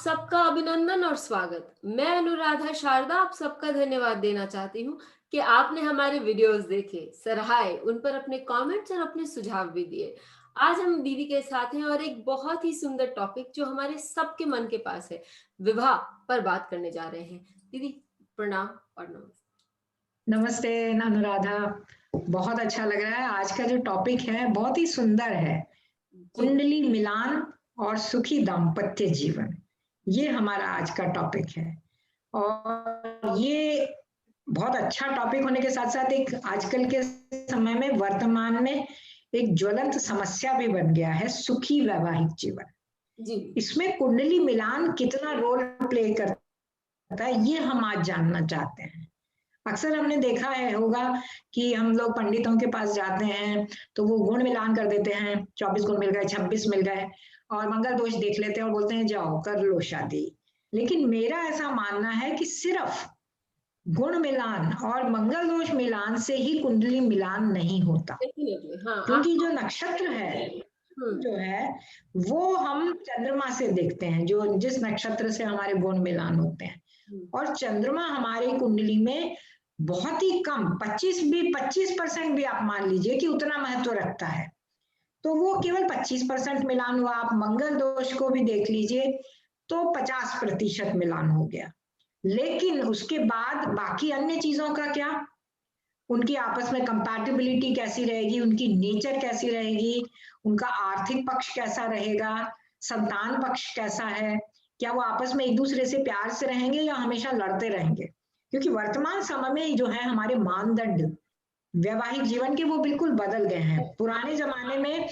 सबका अभिनंदन और स्वागत। मैं अनुराधा शारदा आप सबका धन्यवाद देना चाहती हूँ कि आपने हमारे वीडियोस देखे, सराहे, उन पर अपने कमेंट्स और अपने सुझाव भी दिए। आज हम दीदी के साथ हैं और एक बहुत ही सुंदर टॉपिक जो हमारे सबके मन के पास है, विवाह पर बात करने जा रहे हैं। दीदी प्रणाम और नमस्ते। नमस्ते अनुराधा। बहुत अच्छा लग रहा है। आज का जो टॉपिक है बहुत ही सुंदर है। जी कुंडली मिलान और सुखी दाम्पत्य जीवन, ये हमारा आज का टॉपिक है। और ये बहुत अच्छा टॉपिक होने के साथ साथ एक आजकल के समय में वर्तमान में एक ज्वलंत समस्या भी बन गया है, सुखी वैवाहिक जीवन। जी इसमें कुंडली मिलान कितना रोल प्ले करता है, ये हम आज जानना चाहते हैं। अक्सर हमने देखा है होगा कि हम लोग पंडितों के पास जाते हैं तो वो गुण मिलान कर देते हैं, 24 गुण मिल गए, 26 मिल गए, और मंगल दोष देख लेते हैं और बोलते हैं जाओ कर लो शादी। लेकिन मेरा ऐसा मानना है कि सिर्फ गुण मिलान और मंगल दोष मिलान से ही कुंडली मिलान नहीं होता, डेफिनेटली हाँ आप क्योंकि जो नक्षत्र है जो है वो हम चंद्रमा से देखते हैं, जो जिस नक्षत्र से हमारे गुण मिलान होते हैं। और चंद्रमा हमारी कुंडली में बहुत ही कम 25% भी आप मान लीजिए कि उतना महत्व रखता है, तो वो केवल 25% मिलान हुआ। आप मंगल दोष को भी देख लीजिए तो 50% मिलान हो गया। लेकिन उसके बाद बाकी अन्य चीजों का क्या, उनकी आपस में कंपैटिबिलिटी कैसी रहेगी, उनकी नेचर कैसी रहेगी, उनका आर्थिक पक्ष कैसा रहेगा, संतान पक्ष कैसा है, क्या वो आपस में एक दूसरे से प्यार से रहेंगे या हमेशा लड़ते रहेंगे। क्योंकि वर्तमान समय में जो है हमारे मानदंड वैवाहिक जीवन के वो बिल्कुल बदल गए हैं। पुराने जमाने में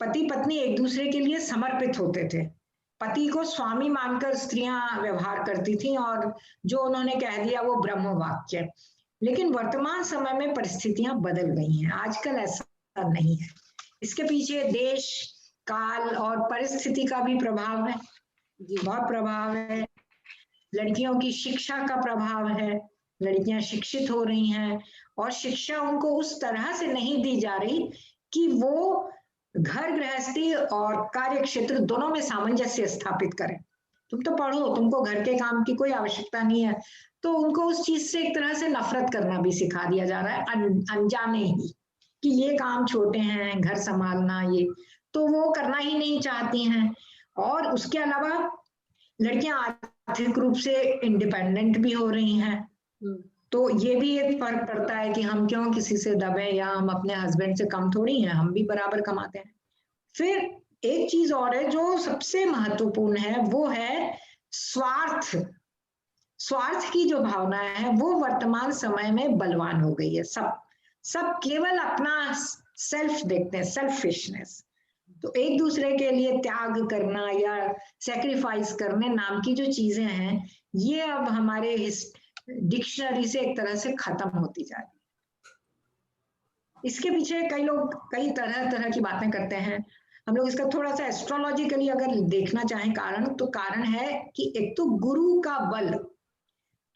पति पत्नी एक दूसरे के लिए समर्पित होते थे, पति को स्वामी मानकर स्त्रियां व्यवहार करती थी और जो उन्होंने कह दिया वो ब्रह्म वाक्य। लेकिन वर्तमान समय में परिस्थितियां बदल गई हैं, आजकल ऐसा नहीं है। इसके पीछे देश काल और परिस्थिति का भी प्रभाव है, बहुत प्रभाव है। लड़कियों की शिक्षा का प्रभाव है, लड़कियां शिक्षित हो रही हैं और शिक्षा उनको उस तरह से नहीं दी जा रही कि वो घर गृहस्थी और कार्य क्षेत्र दोनों में सामंजस्य स्थापित करें। तुम तो पढ़ो, तुमको घर के काम की कोई आवश्यकता नहीं है, तो उनको उस चीज से एक तरह से नफरत करना भी सिखा दिया जा रहा है, अनजाने ही, कि ये काम छोटे हैं, घर संभालना ये तो वो करना ही नहीं चाहती हैं। और उसके अलावा लड़कियां आर्थिक रूप से इंडिपेंडेंट भी हो रही हैं, तो ये भी एक फर्क पड़ता है कि हम क्यों किसी से दबे, या हम अपने हस्बैंड से कम थोड़ी हैं, हम भी बराबर कमाते हैं। फिर एक चीज और है जो सबसे महत्वपूर्ण है, वो है स्वार्थ। स्वार्थ की जो भावना है वो वर्तमान समय में बलवान हो गई है। सब केवल अपना सेल्फ देखते हैं, सेल्फिशनेस। तो एक दूसरे के लिए त्याग करना या सेक्रीफाइस करने नाम की जो चीजें हैं, ये अब हमारे डिक्शनरी से एक तरह से खत्म होती जा रही है। इसके पीछे कई लोग कई तरह तरह की बातें करते हैं। हम लोग इसका थोड़ा सा एस्ट्रोलॉजिकली अगर देखना चाहें कारण, तो कारण है कि एक तो गुरु का बल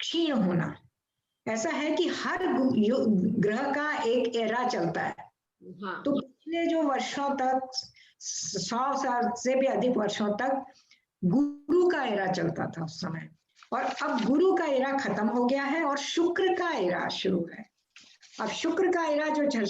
क्षीण होना। ऐसा है कि हर ग्रह का एक एरा चलता है। तो पिछले जो वर्षों तक 100 साल से भी अधिक वर्षों तक गुरु का एरा चलता था उस समय, और अब गुरु का एरा खत्म हो गया है और शुक्र का एरा शुरू है। अब शुक्र का एरा जो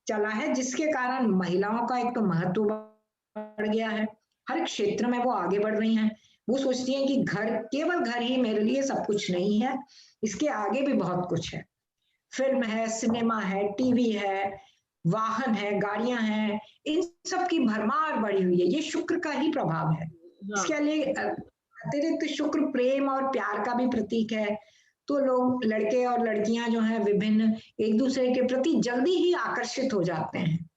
चला है, जिसके कारण महिलाओं का एक तो महत्व बढ़ गया है, हर क्षेत्र में वो आगे बढ़ रही हैं। वो सोचती हैं कि घर, केवल घर ही मेरे लिए सब कुछ नहीं है, इसके आगे भी बहुत कुछ है। फिल्म है, सिनेमा है, टीवी है, वाहन है, गाड़ियां हैं, इन सब की भरमार बढ़ी हुई है। ये शुक्र का ही प्रभाव है। इसके लिए अतिरिक्त शुक्र प्रेम और प्यार का भी प्रतीक है। तो लोग, लड़के और लड़कियां जो हैं, विभिन्न एक दूसरे के प्रति जल्दी ही आकर्षित हो जाते हैं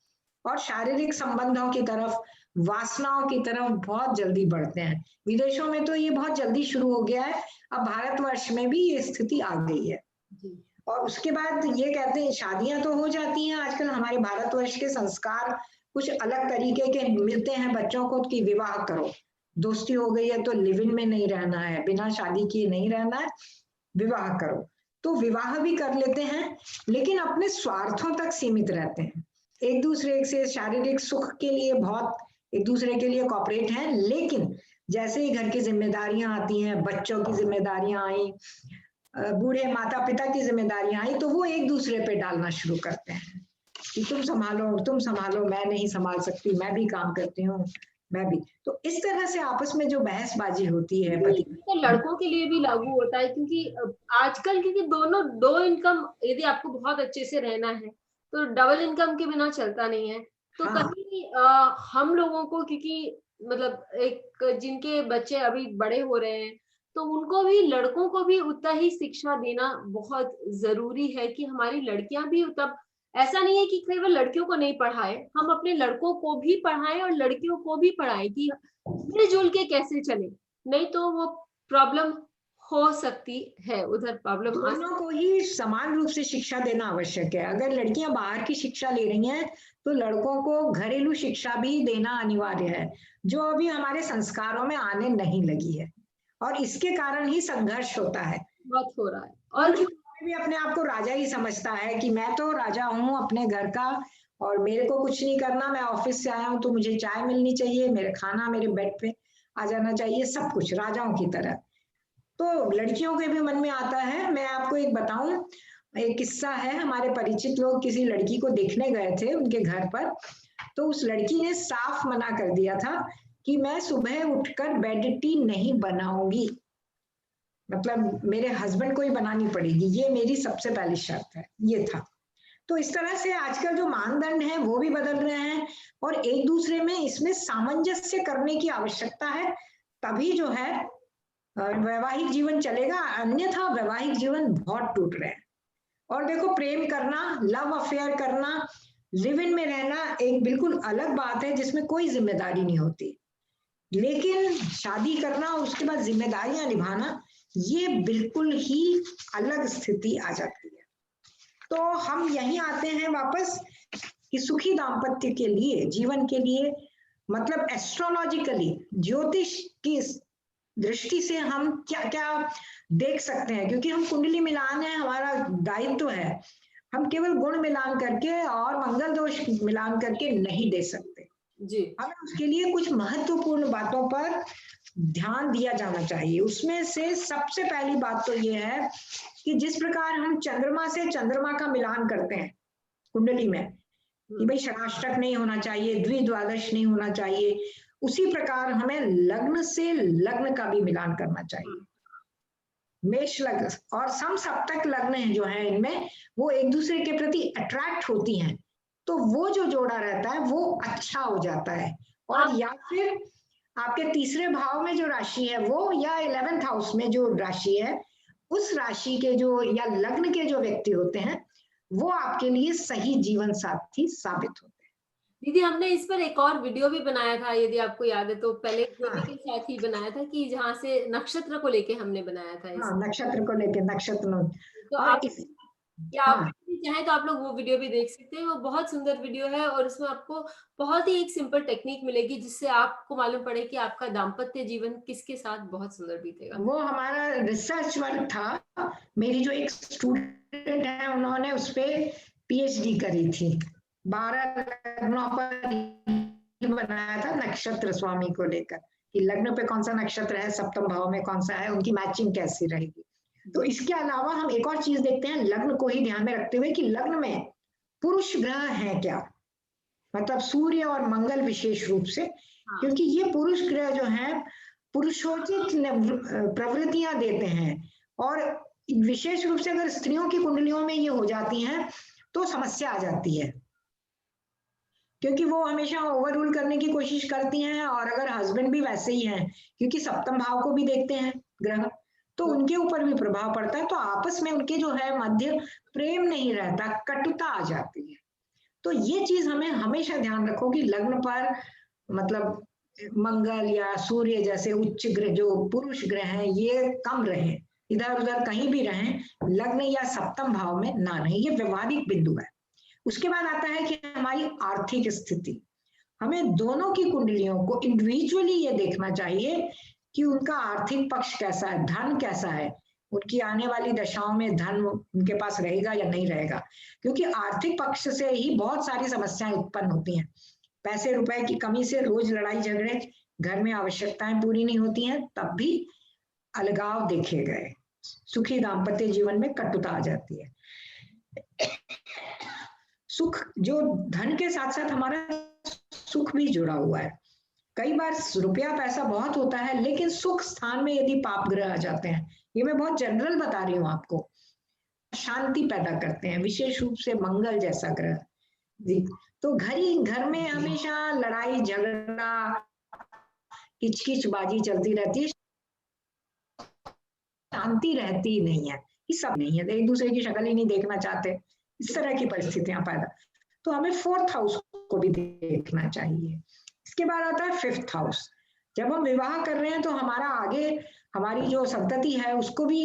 और शारीरिक संबंधों की तरफ, वासनाओं की तरफ बहुत जल्दी बढ़ते हैं। विदेशों में तो ये बहुत जल्दी शुरू हो गया है, अब भारतवर्ष में भी ये स्थिति आ गई है। और उसके बाद ये कहते हैं शादियां तो हो जाती हैं, आजकल हमारे भारतवर्ष के संस्कार कुछ अलग तरीके के मिलते हैं बच्चों को कि विवाह करो, दोस्ती हो गई है तो लिव इन में नहीं रहना है, बिना शादी किए नहीं रहना है, विवाह करो। तो विवाह भी कर लेते हैं, लेकिन अपने स्वार्थों तक सीमित रहते हैं। एक दूसरे से शारीरिक सुख के लिए बहुत एक दूसरे के लिए कॉपरेट हैं, लेकिन जैसे ही घर की जिम्मेदारियां आती हैं, बच्चों की जिम्मेदारियां आई, बूढ़े माता पिता की जिम्मेदारियां आई, तो वो एक दूसरे पे डालना शुरू करते हैं कि तुम संभालो, मैं नहीं संभाल सकती, मैं भी काम करती हूँ, मैं भी। तो इस तरह से आपस में जो बहसबाजी होती है पति तो लड़कों के लिए भी लागू होता है, क्योंकि आजकल क्योंकि दोनों दो इनकम, यदि आपको बहुत अच्छे से रहना है तो डबल इनकम के बिना चलता नहीं है। तो हाँ कहीं हम लोगों को, क्योंकि मतलब एक जिनके बच्चे अभी बड़े हो रहे हैं, तो उनको भी, लड़कों को भी उतना ही शिक्षा देना बहुत जरूरी है कि हमारी लड़कियां भी, तब ऐसा नहीं है कि केवल लड़कियों को नहीं पढ़ाए, हम अपने लड़कों को भी पढ़ाएं और लड़कियों को भी पढ़ाएं कि मिलजुल के कैसे चले, नहीं तो वो प्रॉब्लम हो सकती है, उधर प्रॉब्लम आ दोनों को ही समान रूप से शिक्षा देना आवश्यक है। अगर लड़कियां बाहर की शिक्षा ले रही हैं तो लड़कों को घरेलू शिक्षा भी देना अनिवार्य है, जो अभी हमारे संस्कारों में आने नहीं लगी है, और इसके कारण ही संघर्ष होता है। बहुत हो रहा है। और और कोई भी अपने आप को राजा ही समझता है कि मैं तो राजा हूँ अपने घर का, और मेरे को कुछ नहीं करना, मैं ऑफिस से आया हूँ तो मुझे चाय मिलनी चाहिए, मेरे खाना मेरे बेड पे आ जाना चाहिए, सब कुछ राजाओं की तरह। तो लड़कियों के भी मन में आता है। मैं आपको एक बताऊं, एक किस्सा है, हमारे परिचित लोग किसी लड़की को देखने गए थे उनके घर पर, तो उस लड़की ने साफ मना कर दिया था कि मैं सुबह उठकर बेड टी नहीं बनाऊंगी, मतलब मेरे हस्बैंड को ही बनानी पड़ेगी, ये मेरी सबसे पहली शर्त है, ये था। तो इस तरह से आजकल जो मानदंड है वो भी बदल रहे हैं, और एक दूसरे में इसमें सामंजस्य करने की आवश्यकता है, तभी जो है वैवाहिक जीवन चलेगा, अन्यथा वैवाहिक जीवन बहुत टूट रहे हैं। और देखो, प्रेम करना, लव अफेयर करना, लिव इन में रहना एक बिल्कुल अलग बात है जिसमें कोई जिम्मेदारी नहीं होती, लेकिन शादी करना और उसके बाद जिम्मेदारियां निभाना, ये बिल्कुल ही अलग स्थिति आ जाती है। तो हम यहीं आते हैं वापस कि सुखी दाम्पत्य के लिए, जीवन के लिए, मतलब एस्ट्रोलॉजिकली, ज्योतिष की दृष्टि से हम क्या क्या देख सकते हैं, क्योंकि हम कुंडली मिलान है, हमारा दायित्व है, हम केवल गुण मिलान करके और मंगल दोष मिलान करके नहीं दे सकते जी, हमें उसके लिए कुछ महत्वपूर्ण बातों पर ध्यान दिया जाना चाहिए। उसमें से सबसे पहली बात तो ये है कि जिस प्रकार हम चंद्रमा से चंद्रमा का मिलान करते हैं कुंडली में, कि भाई षडाष्टक नहीं होना चाहिए, द्विद्वादश नहीं होना चाहिए, उसी प्रकार हमें लग्न से लग्न का भी मिलान करना चाहिए। मेष लग्न और सम सप्तक लग्न है जो है, इनमें वो एक दूसरे के प्रति अट्रैक्ट होती हैं, तो वो जो जोड़ा रहता है वो अच्छा हो जाता है। और या फिर आपके तीसरे भाव में जो राशि है वो, या 11th हाउस में जो राशि है, उस राशि के जो या लग्न के जो व्यक्ति होते हैं वो आपके लिए सही जीवन साथी साबित होते दीदी हमने इस पर एक और वीडियो भी बनाया था, यदि आपको याद है तो, पहले हैं। देवी हाँ के साथ ही बनाया था, कि जहाँ से नक्षत्र को लेके हमने बनाया था हाँ, इस। नक्षत्र को लेकर नक्षत्र। तो और आप, इस या आप हाँ भी चाहें तो आप लोग वो वीडियो भी देख सकते हैं, वो बहुत सुंदर वीडियो है, और उसमें आपको बहुत ही एक सिंपल टेक्निक मिलेगी जिससे आपको मालूम पड़े कि आपका दाम्पत्य जीवन किसके साथ बहुत सुंदर बीतेगा। वो हमारा रिसर्च वर्क था। मेरी जो एक स्टूडेंट है उन्होंने उस पे पीएचडी करी थी, 12 लग्नों पर बनाया था नक्षत्र स्वामी को लेकर, कि लग्न पे कौन सा नक्षत्र है, सप्तम भाव में कौन सा है, उनकी मैचिंग कैसी रहेगी। तो इसके अलावा हम एक और चीज देखते हैं, लग्न को ही ध्यान में रखते हुए, कि लग्न में पुरुष ग्रह है क्या, मतलब सूर्य और मंगल विशेष रूप से, हाँ, क्योंकि ये पुरुष ग्रह जो है पुरुषोचित प्रवृत्तियां देते हैं, और विशेष रूप से अगर स्त्रियों की कुंडलियों में ये हो जाती हैं तो समस्या आ जाती है, क्योंकि वो हमेशा ओवर रूल करने की कोशिश करती हैं, और अगर हस्बैंड भी वैसे ही हैं, क्योंकि सप्तम भाव को भी देखते हैं ग्रह, तो उनके ऊपर भी प्रभाव पड़ता है, तो आपस में उनके जो है मध्य प्रेम नहीं रहता, कटुता आ जाती है। तो ये चीज हमें हमेशा ध्यान रखो कि लग्न पर, मतलब मंगल या सूर्य जैसे उच्च ग्रह, जो पुरुष ग्रह हैं, ये कम रहे, इधर उधर कहीं भी रहें, लग्न या सप्तम भाव में ना रहे, ये व्यवहारिक बिंदु है। उसके बाद आता है कि हमारी आर्थिक स्थिति, हमें दोनों की कुंडलियों को इंडिविजुअली ये देखना चाहिए कि उनका आर्थिक पक्ष कैसा है, धन कैसा है, उनकी आने वाली दशाओं में धन उनके पास रहेगा या नहीं रहेगा, क्योंकि आर्थिक पक्ष से ही बहुत सारी समस्याएं उत्पन्न होती हैं। पैसे रुपए की कमी से रोज लड़ाई झगड़े, घर में आवश्यकताएं पूरी नहीं होती हैं, तब भी अलगाव देखे गए, सुखी दाम्पत्य जीवन में कटुता आ जाती है। सुख जो धन के साथ साथ हमारा सुख भी जुड़ा हुआ है। कई बार रुपया पैसा बहुत होता है, लेकिन सुख स्थान में यदि पाप ग्रह आ जाते हैं, ये मैं बहुत जनरल बता रही हूँ आपको, शांति पैदा करते हैं, विशेष रूप से मंगल जैसा ग्रह जी। तो घर में हमेशा लड़ाई झगड़ा किचकिचबाजी चलती रहती है, शांति रहती नहीं है, ये सब नहीं है, एक दूसरे की शक्ल ही नहीं देखना चाहते, इस तरह की परिस्थितियां पैदा। तो हमें 4th हाउस को भी देखना चाहिए। इसके बाद आता है 5th हाउस। जब हम विवाह कर रहे हैं तो हमारा आगे हमारी जो संतति है उसको भी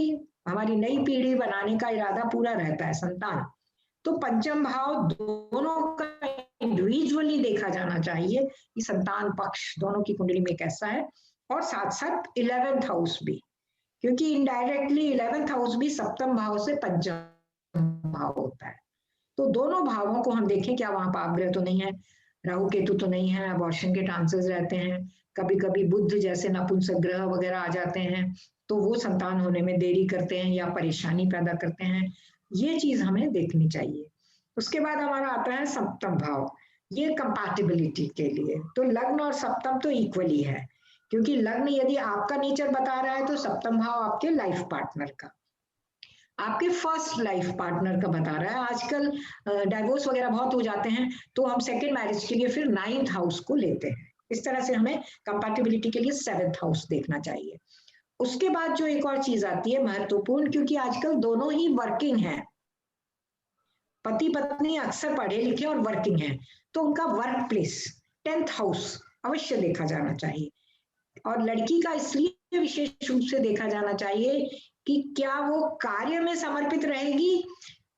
हमारी नई पीढ़ी बनाने का इरादा पूरा रहता है, संतान। तो पंचम भाव दोनों का इंडिविजुअली देखा जाना चाहिए कि संतान पक्ष दोनों की कुंडली में कैसा है, और साथ साथ 11th हाउस भी, क्योंकि इनडायरेक्टली 11th हाउस भी सप्तम भाव से पंचम भाव होता है। तो दोनों भावों को हम देखें, क्या वहां पाप ग्रह तो नहीं है, राहु केतु तो नहीं है, अबॉर्शन के चांसेस रहते हैं, कभी कभी बुध जैसे नपुंसक ग्रह वगैरह आ जाते हैं, तो वो संतान होने में देरी करते हैं या परेशानी पैदा करते हैं, ये चीज हमें देखनी चाहिए। उसके बाद हमारा आता है सप्तम भाव, ये कंपैटिबिलिटी के लिए। तो लग्न और सप्तम तो इक्वली है, क्योंकि लग्न यदि आपका नेचर बता रहा है तो सप्तम भाव आपके लाइफ पार्टनर का, आपके फर्स्ट लाइफ पार्टनर का बता रहा है। आजकल डाइवोर्स वगैरह बहुत हो जाते हैं, तो हम सेकेंड मैरिज के लिए फिर 9th हाउस को लेते हैं। इस तरह से हमें कंपैटिबिलिटी के लिए 7th हाउस देखना चाहिए। उसके बाद जो एक और चीज आती है महत्वपूर्ण, क्योंकि आजकल दोनों ही वर्किंग है, पति पत्नी अक्सर पढ़े लिखे और वर्किंग है, तो उनका वर्क प्लेस 10th हाउस अवश्य देखा जाना चाहिए। और लड़की का इसलिए विशेष रूप से देखा जाना चाहिए कि क्या वो कार्य में समर्पित रहेगी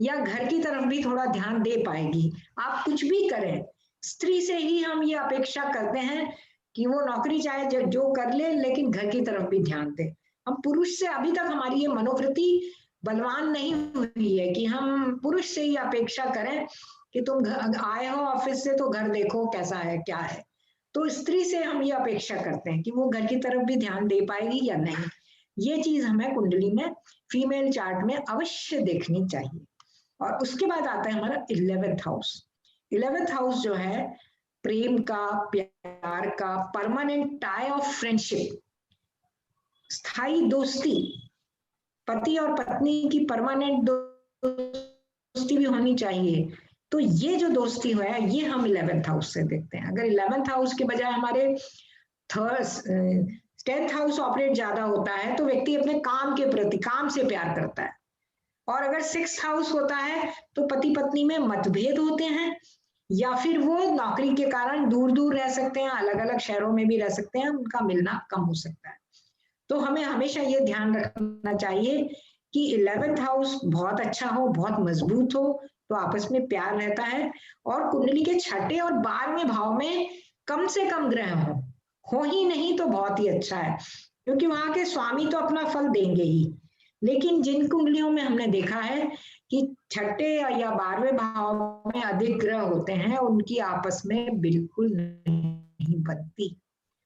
या घर की तरफ भी थोड़ा ध्यान दे पाएगी। आप कुछ भी करें, स्त्री से ही हम ये अपेक्षा करते हैं कि वो नौकरी चाहे जो कर ले, लेकिन घर की तरफ भी ध्यान दे। हम पुरुष से अभी तक हमारी ये मनोवृत्ति बलवान नहीं हुई है कि हम पुरुष से ही अपेक्षा करें कि तुम आए हो ऑफिस से तो घर देखो कैसा है क्या है। तो स्त्री से हम ये अपेक्षा करते हैं कि वो घर की तरफ भी ध्यान दे पाएगी या नहीं। ये चीज हमें कुंडली में फीमेल चार्ट में अवश्य देखनी चाहिए। और उसके बाद आता है हमारा 11th हाउस। 11th हाउस जो है प्रेम का, प्यार का, परमानेंट टाई ऑफ फ्रेंडशिप, स्थायी दोस्ती, पति और पत्नी की परमानेंट दोस्ती भी होनी चाहिए। तो ये जो दोस्ती है ये हम 11th हाउस से देखते हैं। अगर 11th हाउस के बजाय हमारे 10th हाउस ऑपरेट ज्यादा होता है तो व्यक्ति अपने काम के प्रति, काम से प्यार करता है। और अगर 6th हाउस होता है तो पति पत्नी में मतभेद होते हैं, या फिर वो नौकरी के कारण दूर दूर रह सकते हैं, अलग अलग शहरों में भी रह सकते हैं, उनका मिलना कम हो सकता है। तो हमें हमेशा ये ध्यान रखना चाहिए कि 11th हाउस बहुत अच्छा हो, बहुत मजबूत हो, तो आपस में प्यार रहता है। और कुंडली के 6ठे और 12वें भाव में कम से कम ग्रह हो ही नहीं तो बहुत ही अच्छा है, क्योंकि वहां के स्वामी तो अपना फल देंगे ही। लेकिन जिन कुंडलियों में हमने देखा है कि 6ठे या 12वें भाव में अधिक ग्रह होते हैं, उनकी आपस में बिल्कुल नहीं बनती,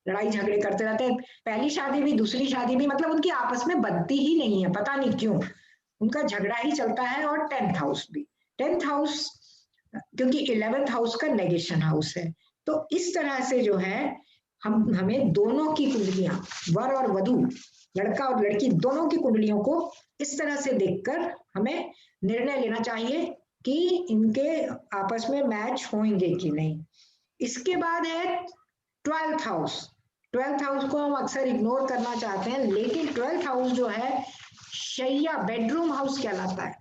लड़ाई झगड़े करते रहते हैं। पहली शादी भी दूसरी शादी भी, मतलब उनकी आपस में बनती ही नहीं है, पता नहीं क्यों उनका झगड़ा ही चलता है। और 10th हाउस भी, 10th हाउस क्योंकि 11th हाउस का नेगेशन हाउस है। तो इस तरह से जो है हमें दोनों की कुंडलियां, वर और वधू, लड़का और लड़की दोनों की कुंडलियों को इस तरह से देखकर हमें निर्णय लेना चाहिए कि इनके आपस में मैच होंगे कि नहीं। इसके बाद है 12th हाउस। 12th हाउस को हम अक्सर इग्नोर करना चाहते हैं, लेकिन 12th हाउस जो है शैया, बेडरूम हाउस कहलाता है।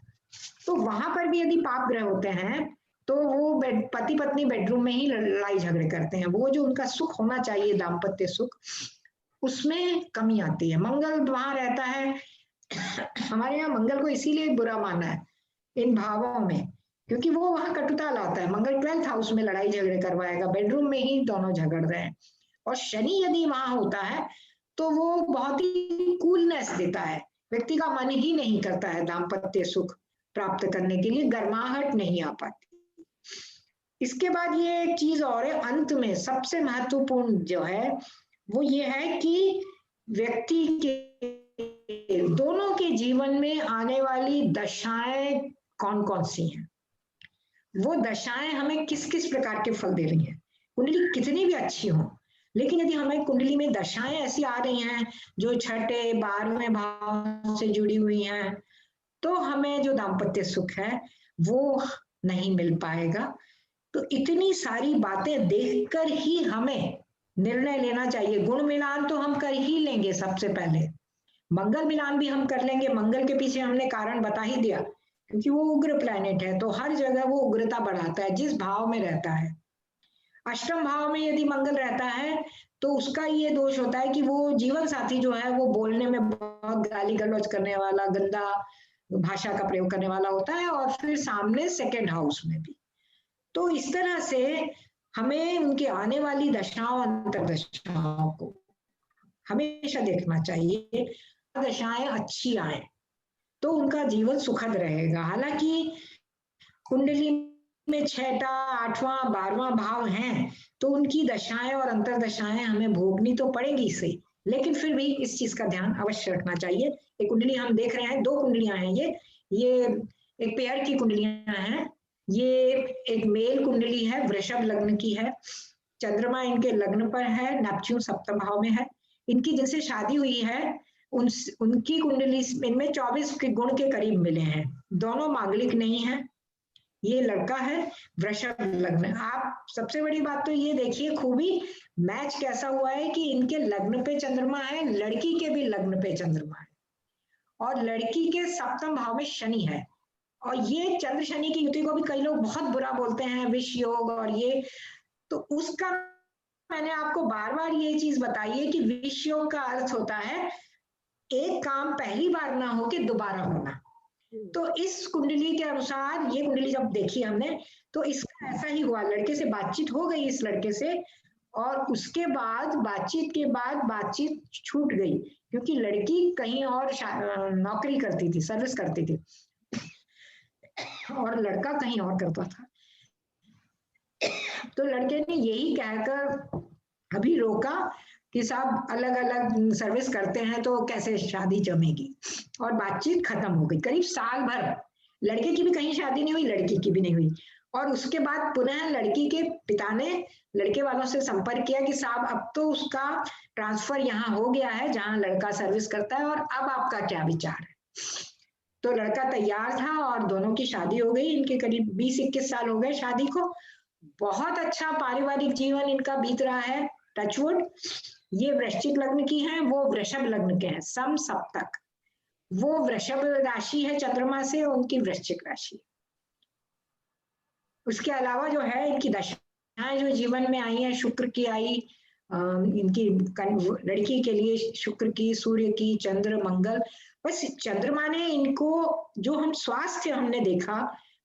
तो वहां पर भी यदि पाप ग्रह होते हैं तो वो पति पत्नी बेडरूम में ही लड़ाई झगड़े करते हैं। वो जो उनका सुख होना चाहिए, दाम्पत्य सुख, उसमें कमी आती है। मंगल वहां रहता है, हमारे यहाँ मंगल को इसीलिए बुरा माना है इन भावों में, क्योंकि वो वहां कटुता लाता है। मंगल 12th हाउस में लड़ाई झगड़े करवाएगा, बेडरूम में ही दोनों झगड़ रहे हैं। और शनि यदि वहां होता है तो वो बहुत ही कूलनेस देता है, व्यक्ति का मन ही नहीं करता है दाम्पत्य सुख प्राप्त करने के लिए, गर्माहट नहीं आ पाती। इसके बाद ये एक चीज और है, अंत में सबसे महत्वपूर्ण जो है वो ये है कि व्यक्ति के दोनों के जीवन में आने वाली दशाएं कौन कौन सी हैं, वो दशाएं हमें किस किस प्रकार के फल दे रही हैं। कुंडली कितनी भी अच्छी हो, लेकिन यदि हमें कुंडली में दशाएं ऐसी आ रही हैं जो छठे 12वें भाव से जुड़ी हुई हैं, तो हमें जो दाम्पत्य सुख है वो नहीं मिल पाएगा। तो इतनी सारी बातें देखकर ही हमें निर्णय लेना चाहिए। गुण मिलान तो हम कर ही लेंगे, सबसे पहले मंगल मिलान भी हम कर लेंगे। मंगल के पीछे हमने कारण बता ही दिया, क्योंकि वो उग्र प्लैनेट है, तो हर जगह वो उग्रता बढ़ाता है जिस भाव में रहता है। अष्टम भाव में यदि मंगल रहता है तो उसका ये दोष होता है कि वो जीवन साथी जो है वो बोलने में बहुत गाली गलौज करने वाला, गंदा भाषा का प्रयोग करने वाला होता है, और फिर सामने सेकेंड हाउस में भी। तो इस तरह से हमें उनके आने वाली दशाओं अंतरदशाओं को हमेशा देखना चाहिए। दशाएं अच्छी आए तो उनका जीवन सुखद रहेगा। हालांकि कुंडली में 6ठा 8वां 12वां भाव हैं, तो उनकी दशाएं और अंतरदशाएं हमें भोगनी तो पड़ेगी सही, लेकिन फिर भी इस चीज का ध्यान अवश्य रखना चाहिए। एक कुंडली हम देख रहे हैं, 2 कुंडलियां हैं, ये एक पेयर की कुंडलियां हैं। ये एक मेल कुंडली है, वृषभ लग्न की है, चंद्रमा इनके लग्न पर है, नेपच्यून सप्तम भाव में है। इनकी जिनसे शादी हुई है उनकी कुंडली इनमें 24 के गुण के करीब मिले हैं। दोनों मांगलिक नहीं है। ये लड़का है वृषभ लग्न। आप सबसे बड़ी बात तो ये देखिए खूबी मैच कैसा हुआ है कि इनके लग्न पे चंद्रमा है, लड़की के भी लग्न पे चंद्रमा है, और लड़की के सप्तम भाव में शनि है। और ये चंद्र शनि की युति को भी कई लोग बहुत बुरा बोलते हैं, विष योग और ये, तो उसका मैंने आपको बार बार ये चीज बताई है कि विष योग का अर्थ होता है एक काम पहली बार ना हो के दोबारा होना। तो इस कुंडली के अनुसार, ये कुंडली जब देखी हमने तो इसका ऐसा ही हुआ, लड़के से बातचीत हो गई इस लड़के से, और उसके बाद बातचीत के बाद बातचीत छूट गई, क्योंकि लड़की कहीं और नौकरी करती थी, सर्विस करती थी, और लड़का कहीं और करता था। तो लड़के ने यही कहकर अभी रोका कि साहब अलग अलग सर्विस करते हैं तो कैसे शादी जमेगी, और बातचीत खत्म हो गई। करीब साल भर लड़के की भी कहीं शादी नहीं हुई, लड़की की भी नहीं हुई। और उसके बाद पुनः लड़की के पिता ने लड़के वालों से संपर्क किया कि साहब अब तो उसका ट्रांसफर यहाँ हो गया है जहाँ लड़का सर्विस करता है, और अब आपका क्या विचार है। तो लड़का तैयार था और दोनों की शादी हो गई। इनके करीब 20-21 साल हो गए शादी को। बहुत अच्छा पारिवारिक जीवन इनका बीत रहा है, टचवुड। ये वृश्चिक लग्न की हैं, वो वृषभ लग्न के हैं, सम सप्तक। वो वृषभ राशि है चंद्रमा से, उनकी वृश्चिक राशि। उसके अलावा जो है इनकी दशाएं जो जीवन में आई है, शुक्र की आई, इनकी लड़की के लिए शुक्र की, सूर्य की, चंद्र, मंगल। बस चंद्रमा ने इनको, जो हम स्वास्थ्य हमने देखा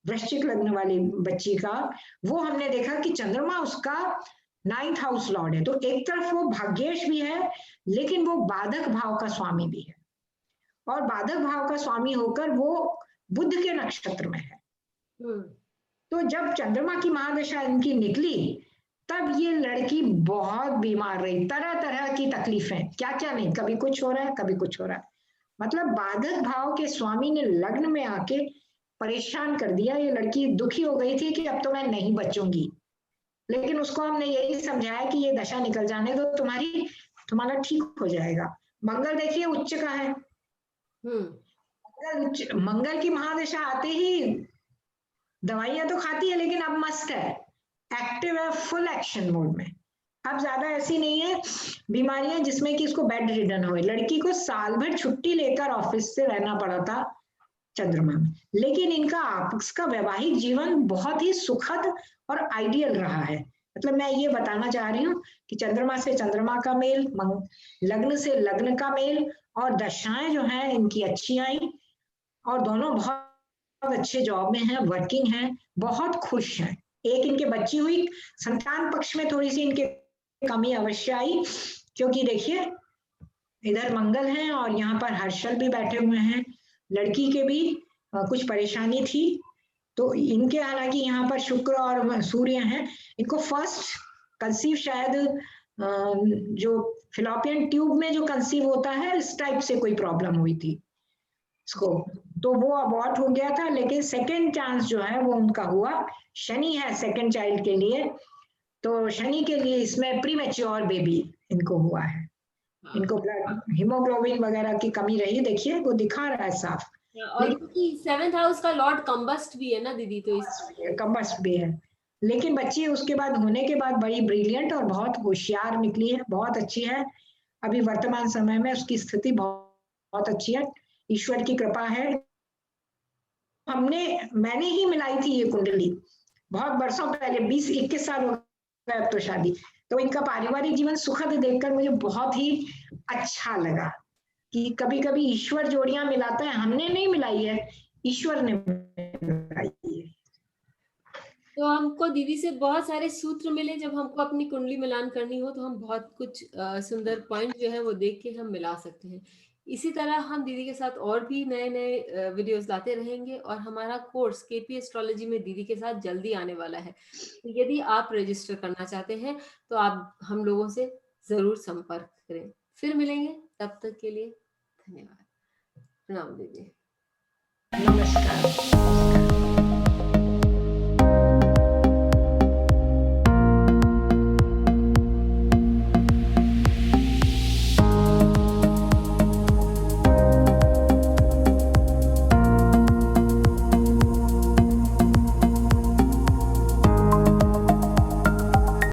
वृश्चिक लग्न वाली बच्ची का, वो हमने देखा कि चंद्रमा उसका 9th हाउस लॉर्ड है। तो एक तरफ वो भाग्येश भी है, लेकिन वो बाधक भाव का स्वामी भी है, और बाधक भाव का स्वामी होकर वो बुध के नक्षत्र में है। तो जब चंद्रमा की महादशा इनकी निकली, तब ये लड़की बहुत बीमार रही, तरह तरह की तकलीफें, क्या क्या नहीं, कभी कुछ हो रहा है, कभी कुछ हो रहा है। मतलब बाधक भाव के स्वामी ने लग्न में आके परेशान कर दिया। ये लड़की दुखी हो गई थी कि अब तो मैं नहीं बचूंगी, लेकिन उसको हमने यही समझाया कि ये दशा निकल जाने दो, तुम्हारा ठीक हो जाएगा। मंगल देखिए उच्च का है। मंगल की महादशा आते ही दवाइयां तो खाती है, लेकिन अब मस्त है, एक्टिव है, फुल एक्शन मोड में। अब ज्यादा ऐसी नहीं है बीमारियां जिसमें कि इसको बेड रिडन हो। लड़की को साल भर छुट्टी लेकर ऑफिस से रहना पड़ा था चंद्रमा में, लेकिन इनका आपस का वैवाहिक जीवन बहुत ही सुखद और आइडियल रहा है। मतलब मैं ये बताना चाह रही हूँ कि चंद्रमा से चंद्रमा का मेल, लग्न से लग्न का मेल, और दशाएं जो हैं इनकी अच्छी आई, और दोनों बहुत अच्छे जॉब में हैं, वर्किंग हैं, बहुत खुश हैं। एक इनके बच्ची हुई, संतान पक्ष में थोड़ी सी इनके कमी अवश्य आई, क्योंकि देखिए इधर मंगल है और यहाँ पर हर्षल भी बैठे हुए हैं। लड़की के भी कुछ परेशानी थी, तो इनके हालांकि यहाँ पर शुक्र और सूर्य हैं। इनको फर्स्ट कंसीव शायद जो फिलोपियन ट्यूब में जो कंसीव होता है, इस टाइप से कोई प्रॉब्लम हुई थी इसको, तो वो अबॉर्ट हो गया था। लेकिन सेकेंड चांस जो है वो उनका हुआ। शनि है सेकेंड चाइल्ड के लिए, तो शनि के लिए इसमें प्रीमेच्योर बेबी इनको हुआ है। इनको ब्लड हीमोग्लोबिन वगैरह की कमी रही, देखिए वो दिखा रहा है साफ। और क्योंकि 7th हाउस का लॉर्ड कंबस्ट भी है ना दीदी, तो कम्बस्ट भी है। लेकिन बच्ची उसके बाद होने के बाद बड़ी ब्रिलियंट और बहुत होशियार निकली है, बहुत अच्छी है। अभी वर्तमान समय में उसकी स्थिति बहुत बहुत अच्छी है, ईश्वर की कृपा है। मैंने ही मिलाई थी ये कुंडली बहुत वर्षों पहले, 20-21 साल हो गए अब तो शादी। तो इनका पारिवारिक जीवन सुखद देखकर मुझे बहुत ही अच्छा लगा कि कभी कभी ईश्वर जोड़ियां मिलाता है। हमने नहीं मिलाई है, ईश्वर ने मिलाई है। तो हमको दीदी से बहुत सारे सूत्र मिले, जब हमको अपनी कुंडली मिलान करनी हो तो हम बहुत कुछ सुंदर पॉइंट जो है वो देख के हम मिला सकते हैं। इसी तरह हम दीदी के साथ और भी नए नए वीडियोस लाते रहेंगे, और हमारा कोर्स केपी एस्ट्रोलॉजी में दीदी के साथ जल्दी आने वाला है। तो यदि आप रजिस्टर करना चाहते हैं तो आप हम लोगों से जरूर संपर्क करें। फिर मिलेंगे, तब तक के लिए धन्यवाद। प्रणाम दीदी। नमस्कार।